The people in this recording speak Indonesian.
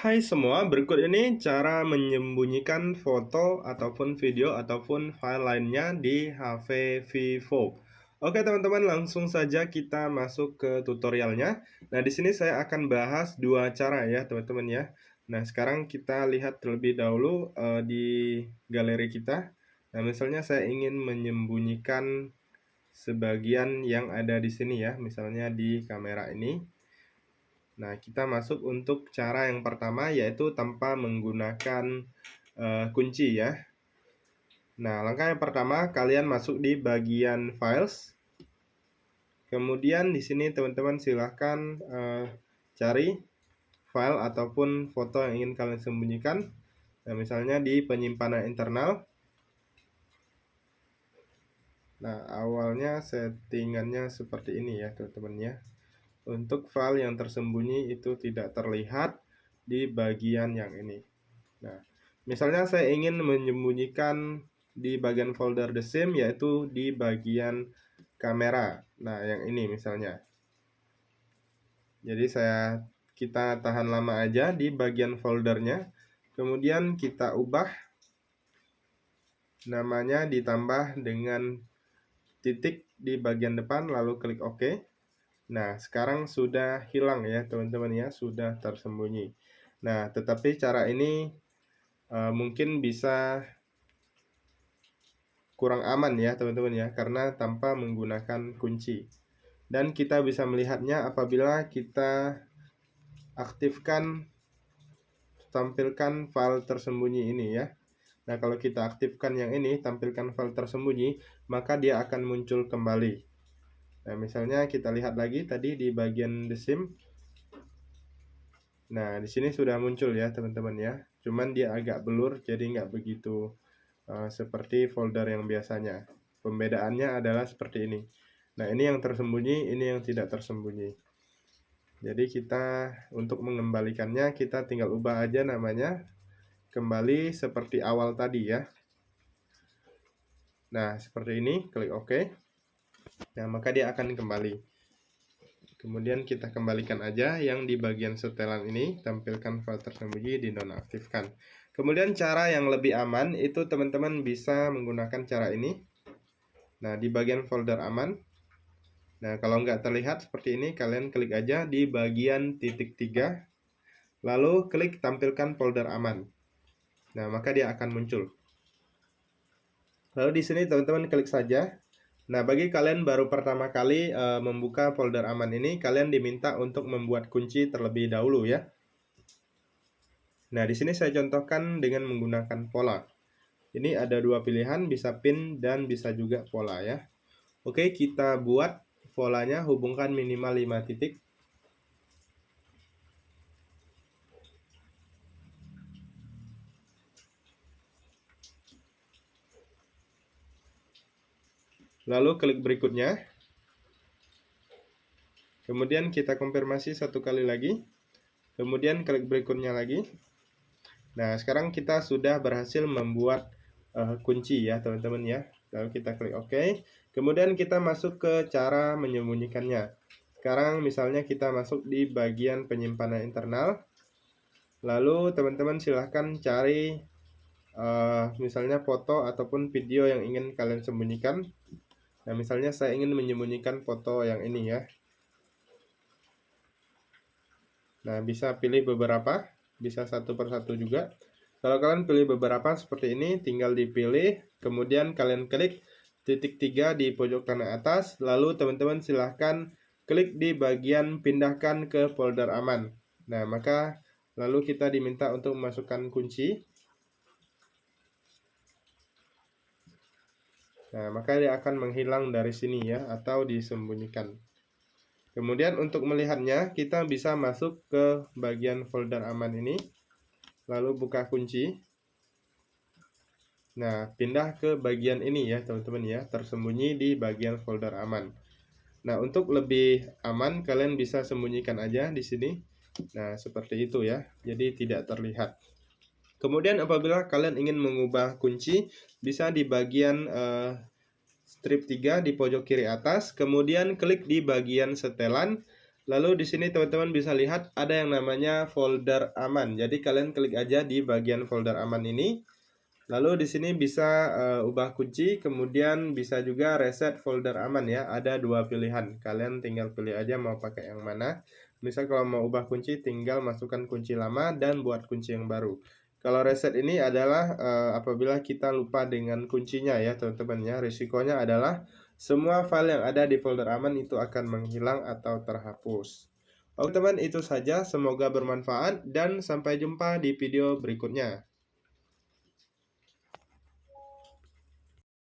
Hai semua, berikut ini cara menyembunyikan foto ataupun video ataupun file lainnya di HP Vivo. Oke teman-teman, langsung saja kita masuk ke tutorialnya. Nah, di sini saya akan bahas dua cara ya teman-teman ya. Nah, sekarang kita lihat terlebih dahulu di galeri kita. Nah, misalnya saya ingin menyembunyikan sebagian yang ada di sini ya, misalnya di kamera ini. Nah, kita masuk untuk cara yang pertama, yaitu tanpa menggunakan kunci ya. Nah, langkah yang pertama, kalian masuk di bagian files. Kemudian di sini teman-teman silahkan cari file ataupun foto yang ingin kalian sembunyikan. Nah, misalnya di penyimpanan internal. Nah, awalnya settingannya seperti ini ya teman-teman ya. Untuk file yang tersembunyi itu tidak terlihat di bagian yang ini. Nah, misalnya saya ingin menyembunyikan di bagian folder the same, yaitu di bagian kamera. Nah, yang ini misalnya. Jadi kita tahan lama aja di bagian foldernya. Kemudian kita ubah namanya, ditambah dengan titik di bagian depan, lalu klik OK. Nah, sekarang sudah hilang ya teman-teman ya, sudah tersembunyi. Nah, tetapi cara ini mungkin bisa kurang aman ya teman-teman ya, karena tanpa menggunakan kunci. Dan kita bisa melihatnya apabila kita aktifkan tampilkan file tersembunyi ini ya. Nah, kalau kita aktifkan yang ini, tampilkan file tersembunyi, maka dia akan muncul kembali. Nah, misalnya kita lihat lagi tadi di bagian the sim. Nah, di sini sudah muncul ya teman-teman ya. Cuman dia agak blur, jadi nggak begitu seperti folder yang biasanya. Pembedaannya adalah seperti ini. Nah, ini yang tersembunyi, ini yang tidak tersembunyi. Jadi kita untuk mengembalikannya, kita tinggal ubah aja namanya kembali seperti awal tadi ya. Nah, seperti ini, klik OK. Nah, maka dia akan kembali. Kemudian kita kembalikan aja yang di bagian setelan ini, tampilkan file tersembunyi, dinonaktifkan. Kemudian cara yang lebih aman itu teman-teman bisa menggunakan cara ini. Nah, di bagian folder aman. Nah, kalau nggak terlihat seperti ini, kalian klik aja di bagian titik 3, lalu klik tampilkan folder aman. Nah, maka dia akan muncul. Lalu di sini teman-teman klik saja. Nah, bagi kalian baru pertama kali membuka folder aman ini, kalian diminta untuk membuat kunci terlebih dahulu ya. Nah, di sini saya contohkan dengan menggunakan pola. Ini ada dua pilihan, bisa pin dan bisa juga pola ya. Oke, kita buat polanya, hubungkan minimal 5 titik. Lalu klik berikutnya. Kemudian kita konfirmasi satu kali lagi. Kemudian klik berikutnya lagi. Nah, sekarang kita sudah berhasil membuat kunci ya teman-teman ya. Lalu kita klik OK. Kemudian kita masuk ke cara menyembunyikannya. Sekarang misalnya kita masuk di bagian penyimpanan internal. Lalu teman-teman silahkan cari misalnya foto ataupun video yang ingin kalian sembunyikan. Nah, misalnya saya ingin menyembunyikan foto yang ini ya. Nah, bisa pilih beberapa, bisa satu persatu juga. Kalau kalian pilih beberapa seperti ini, tinggal dipilih, kemudian kalian klik titik 3 di pojok kanan atas, lalu teman-teman silahkan klik di bagian pindahkan ke folder aman. Nah, maka lalu kita diminta untuk memasukkan kunci. Nah, maka dia akan menghilang dari sini ya, atau disembunyikan. Kemudian untuk melihatnya, kita bisa masuk ke bagian folder aman ini, lalu buka kunci. Nah, pindah ke bagian ini ya teman-teman ya, tersembunyi di bagian folder aman. Nah, untuk lebih aman, kalian bisa sembunyikan aja di sini. Nah, seperti itu ya, jadi tidak terlihat. Kemudian apabila kalian ingin mengubah kunci, bisa di bagian strip 3 di pojok kiri atas, kemudian klik di bagian setelan, Lalu di sini teman-teman bisa lihat ada yang namanya folder aman. Jadi kalian klik aja di bagian folder aman ini. Lalu di sini bisa ubah kunci, kemudian bisa juga reset folder aman ya. Ada dua pilihan. Kalian tinggal pilih aja mau pakai yang mana. Misal kalau mau ubah kunci, tinggal masukkan kunci lama dan buat kunci yang baru. Kalau reset ini adalah apabila kita lupa dengan kuncinya ya teman-teman ya. Risikonya adalah semua file yang ada di folder aman itu akan menghilang atau terhapus. Oke teman, itu saja. Semoga bermanfaat dan sampai jumpa di video berikutnya.